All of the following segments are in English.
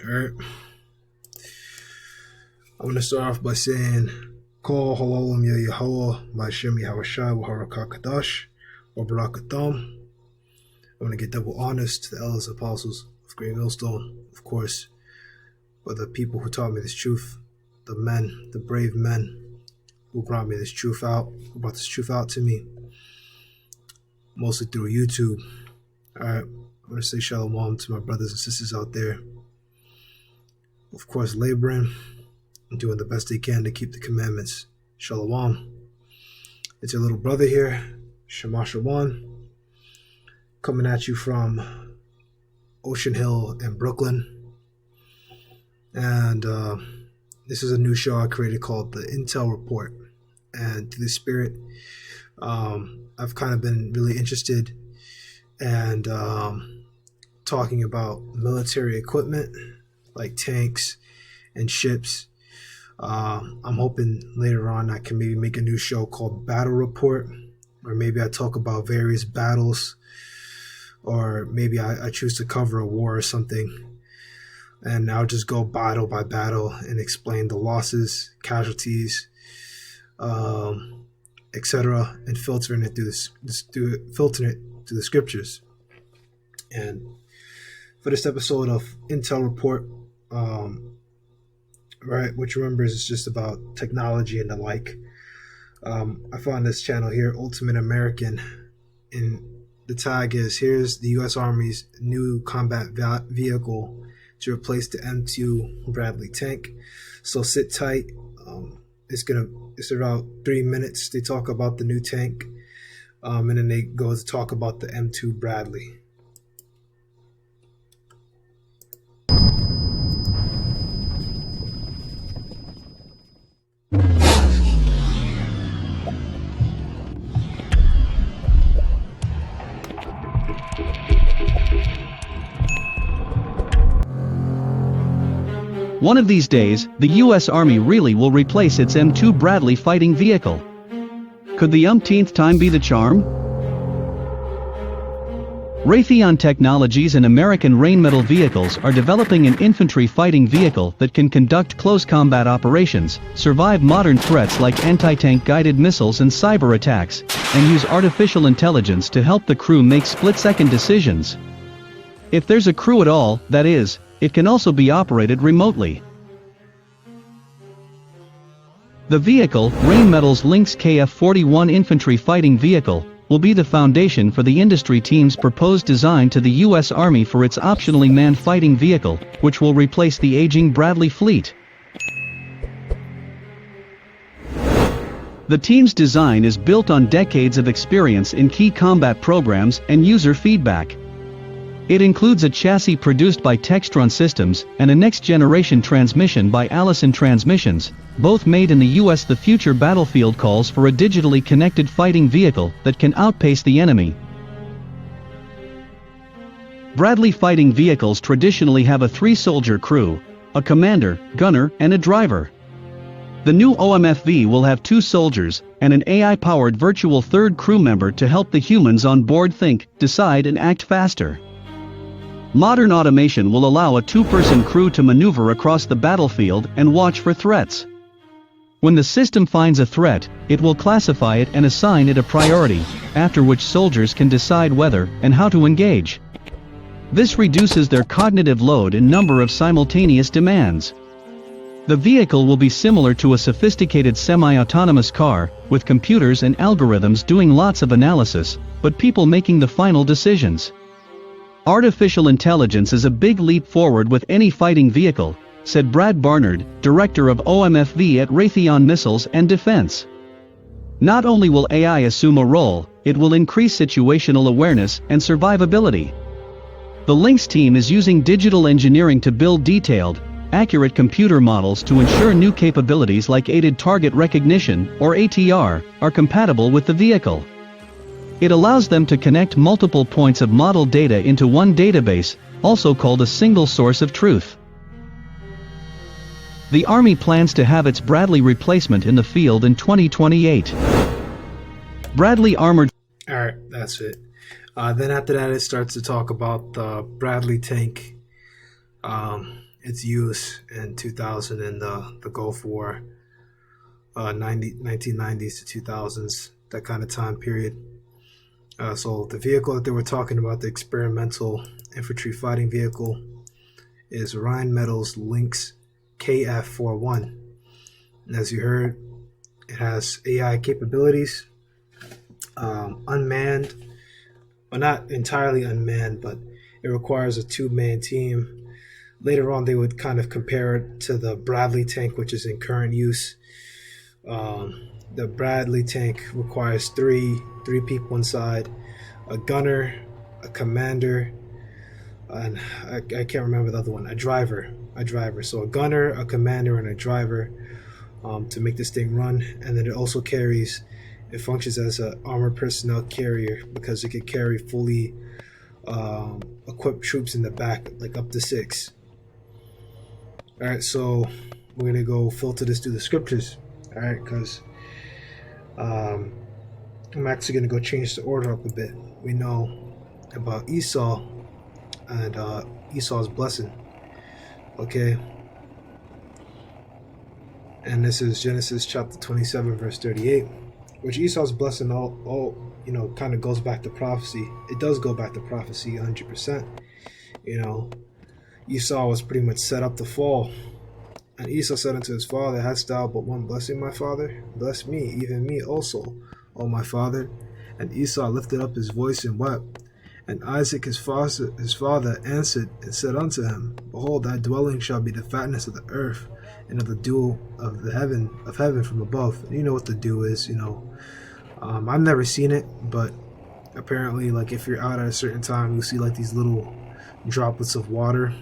Alright. I'm going to start off by saying, Call Halalam Ya Yahweh, Ma'ashem Yahweh wa Harakah Kadash, or Barakatam. I'm going to get double honors to the elders and apostles of Great Millstone, of course, for the people who taught me this truth, the men, the brave men who brought me this truth out, who brought this truth out to me, mostly through YouTube. Alright, I'm going to say shalom to my brothers and sisters out there. Of course, laboring and doing the best they can to keep the commandments. Shalom. It's your little brother here, Shema Shawan, coming at you from Ocean Hill in Brooklyn. And this is a new show I created called The Intel Report. And to the spirit, I've kind of been really interested and talking about military equipment like tanks and ships. I'm hoping later on I can maybe make a new show called Battle Report, or maybe I talk about various battles, or maybe I choose to cover a war or something, and I'll just go battle by battle and explain the losses, casualties, etc., and filtering it through the scriptures. And for this episode of Intel Report, right, which remembers it's just about technology and the like, I found this channel here, Ultimate American, and the tag is, here's the U.S. Army's new combat vehicle to replace the M2 Bradley tank. So sit tight. It's about 3 minutes. They talk about the new tank, and then they go to talk about the M2 Bradley. One of these days, the U.S. Army really will replace its M2 Bradley fighting vehicle. Could the umpteenth time be the charm? Raytheon Technologies and American Rheinmetall Vehicles are developing an infantry fighting vehicle that can conduct close combat operations, survive modern threats like anti-tank guided missiles and cyber attacks, and use artificial intelligence to help the crew make split-second decisions. If there's a crew at all, that is, it can also be operated remotely. The vehicle, Rheinmetall's Lynx KF-41 infantry fighting vehicle, will be the foundation for the industry team's proposed design to the U.S. Army for its optionally manned fighting vehicle, which will replace the aging Bradley fleet. The team's design is built on decades of experience in key combat programs and user feedback. It includes a chassis produced by Textron Systems and a next-generation transmission by Allison Transmissions, both made in the U.S. The future battlefield calls for a digitally connected fighting vehicle that can outpace the enemy. Bradley fighting vehicles traditionally have a 3-soldier crew, a commander, gunner, and a driver. The new OMFV will have 2 soldiers and an AI-powered virtual third crew member to help the humans on board think, decide, and act faster. Modern automation will allow a 2-person crew to maneuver across the battlefield and watch for threats. When the system finds a threat, it will classify it and assign it a priority, after which soldiers can decide whether and how to engage. This reduces their cognitive load and number of simultaneous demands. The vehicle will be similar to a sophisticated semi-autonomous car, with computers and algorithms doing lots of analysis, but people making the final decisions. Artificial intelligence is a big leap forward with any fighting vehicle, said Brad Barnard, director of OMFV at Raytheon Missiles and Defense. Not only will AI assume a role, it will increase situational awareness and survivability. The Lynx team is using digital engineering to build detailed, accurate computer models to ensure new capabilities like aided target recognition, or ATR, are compatible with the vehicle. It allows them to connect multiple points of model data into one database, also called a single source of truth. The Army plans to have its Bradley replacement in the field in 2028. Bradley armored... Alright, that's it. Then after that, it starts to talk about the Bradley tank its use in 2000 in the Gulf War, 1990s to 2000s, that kind of time period. So the vehicle that they were talking about, the experimental infantry fighting vehicle, is Rheinmetall's Lynx KF-41. And as you heard, it has AI capabilities, unmanned, well, not entirely unmanned, but it requires a two-man team. Later on, they would kind of compare it to the Bradley tank, which is in current use. The Bradley tank requires three people inside, a gunner, a commander, and I can't remember the other one, a driver. So a gunner, a commander, and a driver to make this thing run. And then it functions as an armored personnel carrier because it could carry fully equipped troops in the back, like up to 6. All right, so we're gonna go filter this through the scriptures. All right, because I'm actually gonna go change the order up a bit. We know about Esau and Esau's blessing. Okay, and this is Genesis chapter 27, verse 38, which Esau's blessing all kind of goes back to prophecy. It does go back to prophecy 100%. Esau was pretty much set up to fall. And Esau said unto his father, Hast thou but one blessing, my father? Bless me, even me also, O my father. And Esau lifted up his voice and wept. And Isaac his father answered and said unto him, Behold, thy dwelling shall be the fatness of the earth, and of the dew of heaven from above. And you know what the dew is, I've never seen it, but apparently, like, if you're out at a certain time, you'll see like these little droplets of water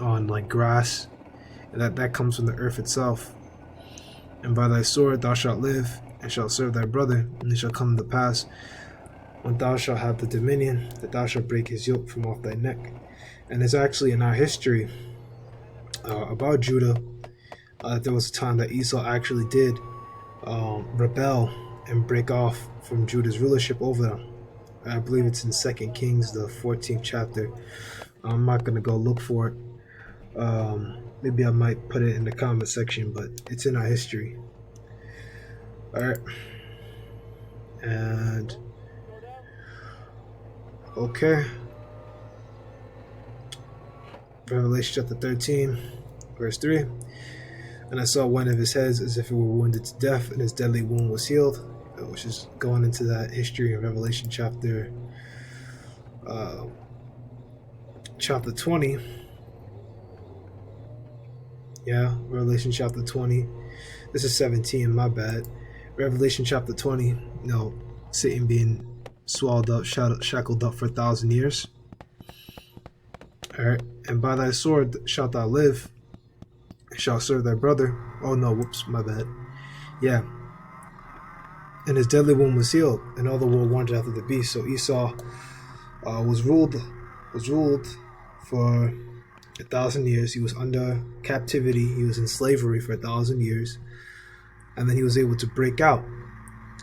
on like grass, and that comes from the earth itself. And by thy sword thou shalt live, and shalt serve thy brother, and it shall come to pass, when thou shalt have the dominion, that thou shalt break his yoke from off thy neck. And it's actually in our history about Judah, there was a time that Esau actually did rebel and break off from Judah's rulership over them. I believe it's in 2 Kings, the 14th chapter. I'm not going to go look for it. Maybe I might put it in the comment section, but it's in our history. Alright. And okay. Revelation chapter 13, verse 3. And I saw one of his heads as if it were wounded to death, and his deadly wound was healed, which is going into that history in Revelation chapter 20. Yeah, Revelation chapter 20. This is 17, my bad. Revelation chapter 20, Satan being swallowed up, shackled up for 1,000 years. Alright, and by thy sword shalt thou live, and shalt serve thy brother. Oh no, whoops, my bad. Yeah. And his deadly wound was healed, and all the world wandered after the beast. So Esau was ruled for 1,000 years. He was under captivity. He was in slavery for 1,000 years, and then he was able to break out.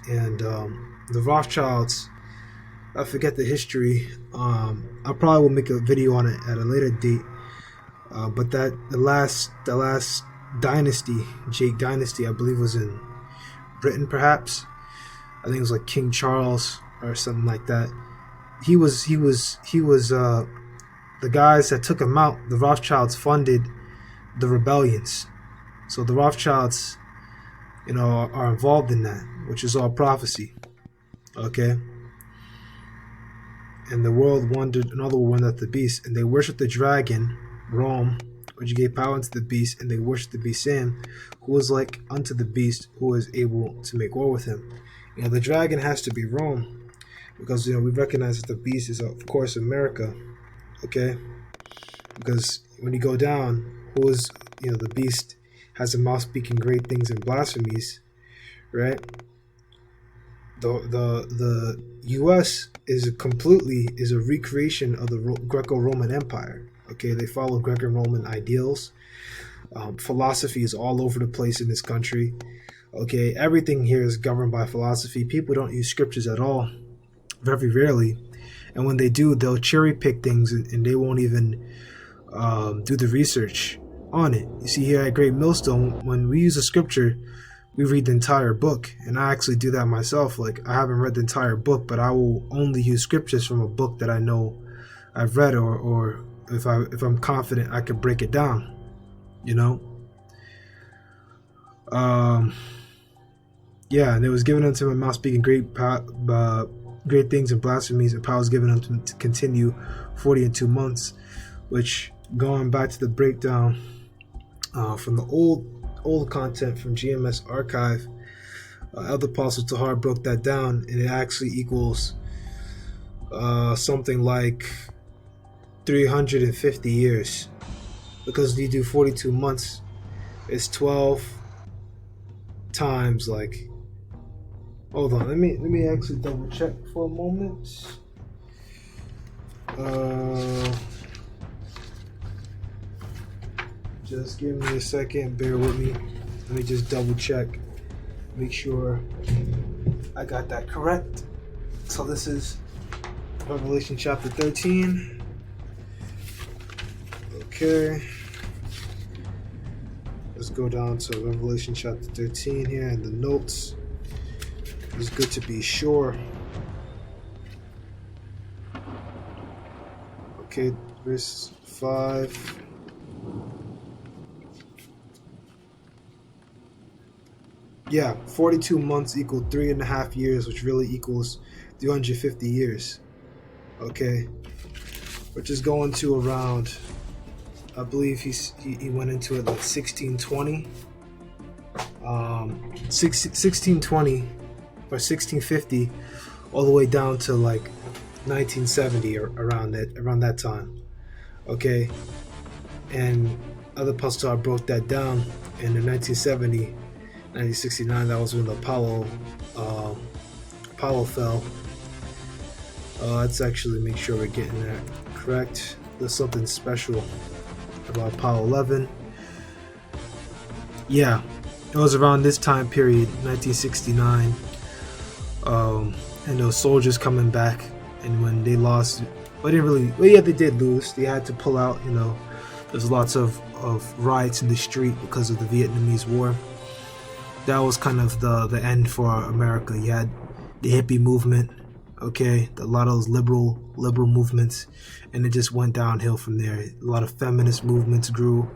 And the Rothschilds, I forget the history. I probably will make a video on it at a later date. But the last dynasty, Jake Dynasty, I believe was in Britain, perhaps. I think it was like King Charles or something like that. He was the guys that took him out. The Rothschilds funded the rebellions, so the Rothschilds, are involved in that, which is all prophecy. Okay. And the world wandered, another one wandered after the beast, and they worshipped the dragon, Rome, which gave power unto the beast, and they worshipped the beast, Sam, who was like unto the beast, who was able to make war with him. The dragon has to be Rome, because we recognize that the beast is, of course, America. Okay, because when you go down, who is the beast has a mouth speaking great things and blasphemies, right? The U.S. is a recreation of the Greco-Roman Empire. Okay, they follow Greco-Roman ideals. Philosophy is all over the place in this country. Okay, everything here is governed by philosophy. People don't use scriptures at all, very rarely. And when they do, they'll cherry pick things, and they won't even do the research. on it. You see here at Great Millstone, when we use a scripture, we read the entire book, and I actually do that myself. Like, I haven't read the entire book, but I will only use scriptures from a book that I know I've read, or if I'm confident I could break it down, you know. Yeah, and it was given unto my mouth speaking great things and blasphemies, and power was given unto him to continue 40 and 2 months, which, going back to the breakdown from the old content from GMS Archive, Elder Apostle Tahar broke that down, and it actually equals something like 350 years, because if you do 42 months, it's 12 times, like, hold on, let me actually double check for a moment. Just give me a second, bear with me. Let me just double check, make sure I got that correct. So this is Revelation chapter 13. Okay. Let's go down to Revelation chapter 13 here in the notes. It's good to be sure. Okay, verse 5. Yeah, 42 months equal 3.5 years, which really equals 350 years. Okay, which is going to around, I believe he went into it like 1620. 1620 or 1650 all the way down to like 1970 or around that time. Okay, and other Pastor broke that down, and in 1970, 1969, that was when the Apollo fell. Let's actually make sure we're getting that correct. There's something special about Apollo 11. Yeah, it was around this time period, 1969, and those soldiers coming back, and when they lost, but they didn't really, well, yeah, they did lose. They had to pull out, you know. There's lots of riots in the street because of the Vietnamese War. That was kind of the end for America. You had the hippie movement, okay, a lot of those liberal movements, and it just went downhill from there. A lot of feminist movements grew,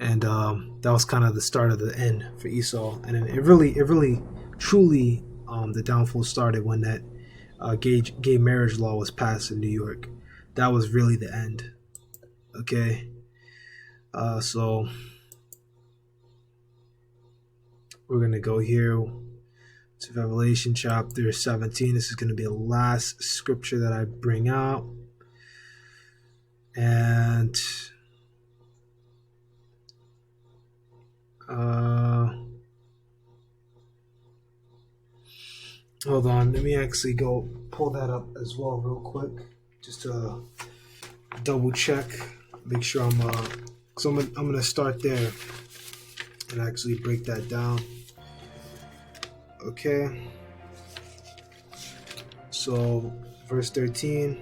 and that was kind of the start of the end for Esau. And it really, truly, the downfall started when that gay marriage law was passed in New York. That was really the end. Okay, so we're gonna go here to Revelation chapter 17. This is gonna be the last scripture that I bring out, and hold on, let me actually go pull that up as well real quick, just to double check, make sure I'm gonna start there and actually break that down. Okay, so verse 13.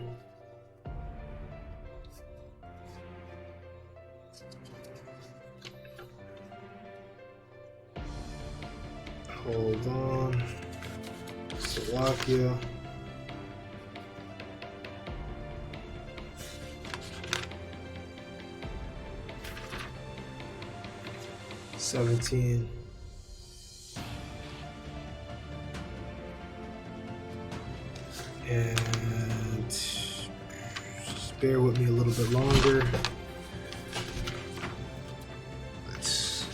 Hold on, Slovakia. $17. And just bear with me a little bit longer. Let's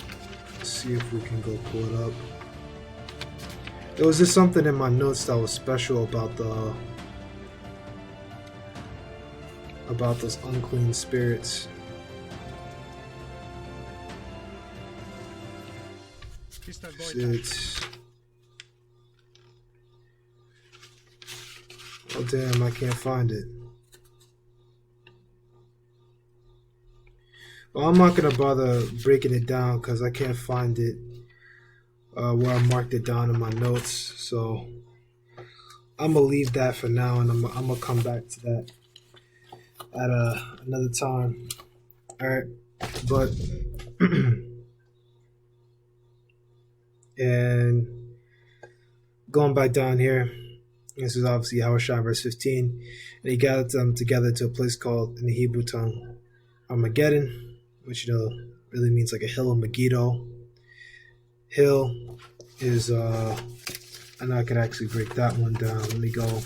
see if we can go pull it up. There was just something in my notes that was special about those unclean spirits. It's, oh damn, I can't find it. Well, I'm not gonna bother breaking it down because I can't find it where I marked it down in my notes. So I'm gonna leave that for now, and I'm gonna come back to that at another time. All right. But and going back down here, this is obviously Yahushua verse 15, and he gathered them together to a place called in the Hebrew tongue Armageddon, which really means like a hill of Megiddo. Hill is I know I could actually break that one down. Let me go.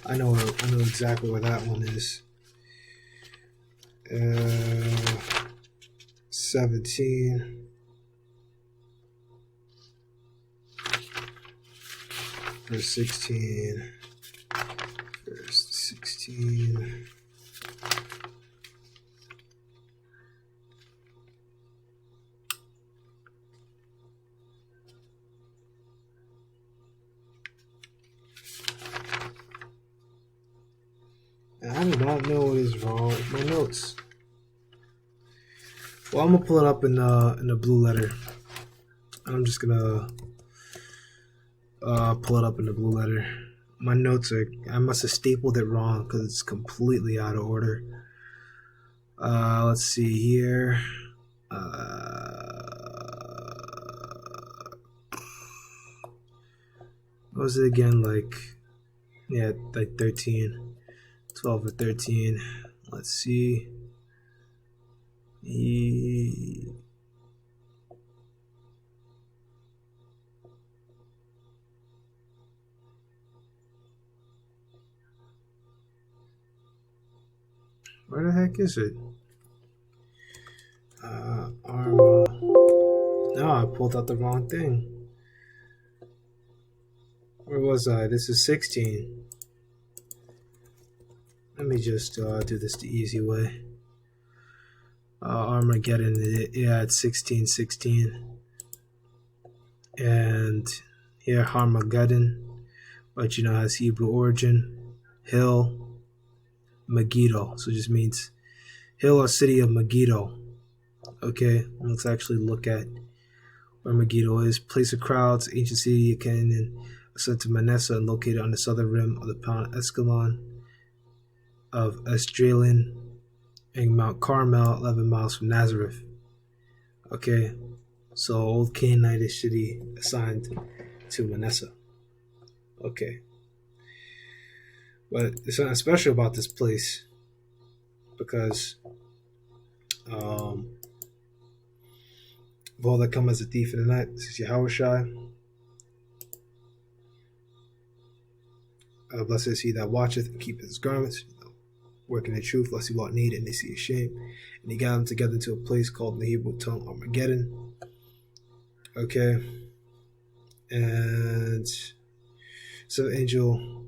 I know exactly where that one is. 17. Verse 16. Verse 16. I do not know what is wrong with my notes. Well, I'm gonna pull it up in the blue letter. I'm just gonna pull it up in the blue letter. My notes I must have stapled it wrong because it's completely out of order. Let's see here. What was it again? Like 13. 12 or 13. Let's see. Where the heck is it? Arma. No, I pulled out the wrong thing. Where was I? This is 16. Let me just do this the easy way. Armageddon, yeah, it's 16:16. And here, Armageddon, but has Hebrew origin. Hill, Megiddo, so it just means hill or city of Megiddo. Okay, let's actually look at where Megiddo is. Place of crowds, ancient city of Canaan, ascent to Manasseh, and located on the southern rim of the Mount Escalon of Esdraelon and Mount Carmel, 11 miles from Nazareth. Okay, so old Canaanite city assigned to Manasseh. Okay, but there's something special about this place because of all that come as a thief in the night, this is Yahushua. Blessed is he that watcheth and keepeth his garments, working in truth, lest he walk need and they see his shame. And he gathered them together into a place called in the Hebrew tongue Armageddon. Okay. And so the angel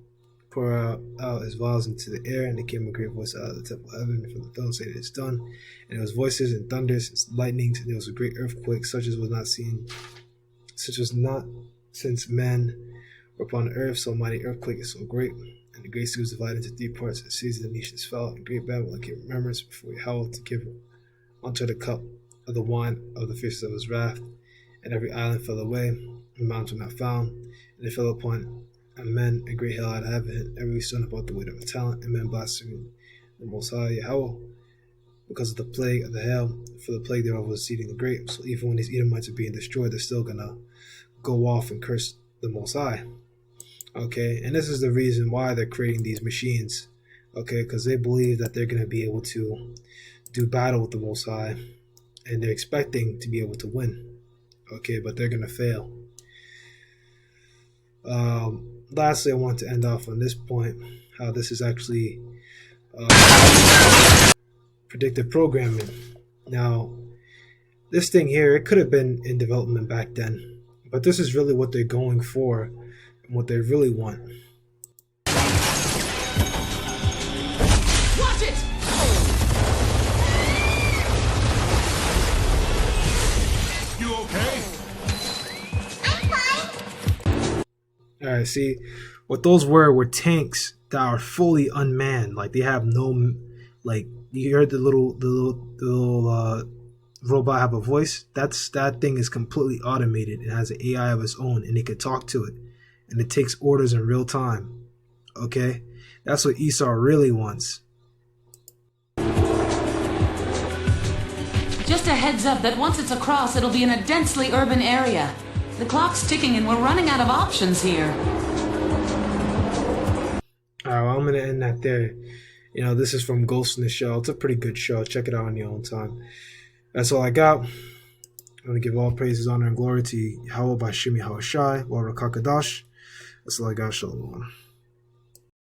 poured out his vials into the air, and there came a great voice out of the temple of heaven from the throne, saying, "It is done." And there was voices and thunders and lightnings, and there was a great earthquake, such as was not since men were upon the earth. So mighty earthquake is so great. And the great sea was divided into 3 parts, and the cities of the nations fell, and great Babylon came remembrance before Yahweh to give unto the cup of the wine of the fierceness of his wrath. And every island fell away, and the mountains were not found, and it fell upon men a great hail out of heaven, and every stone about the weight of a talent, and men blaspheming the Most High Yahweh because of the plague of the hail, for the plague thereof was exceeding the great. So even when these Edomites are being destroyed, they're still gonna go off and curse the Most High. Okay, and this is the reason why they're creating these machines. Okay, because they believe that they're going to be able to do battle with the Most High, and they're expecting to be able to win. Okay, but they're going to fail. Lastly, I want to end off on this point, how this is actually predictive programming. Now, this thing here, it could have been in development back then, but this is really what they're going for and what they really want. Watch it! You okay? I'm fine. Alright, see, what those were tanks that are fully unmanned. Like, they have no, like, you heard the little robot have a voice? That thing is completely automated. It has an AI of its own, and it can talk to it. And it takes orders in real time. Okay? That's what Esau really wants. Just a heads up that once it's across, it'll be in a densely urban area. The clock's ticking and we're running out of options here. Alright, well, I'm gonna end that there. You know, this is from Ghost in the Shell. It's a pretty good show. Check it out on your own time. That's all I got. I'm gonna give all praises, honor, and glory to Yahweh by Shimi Hawashai, Warakakadash. That's all I got. Shalom.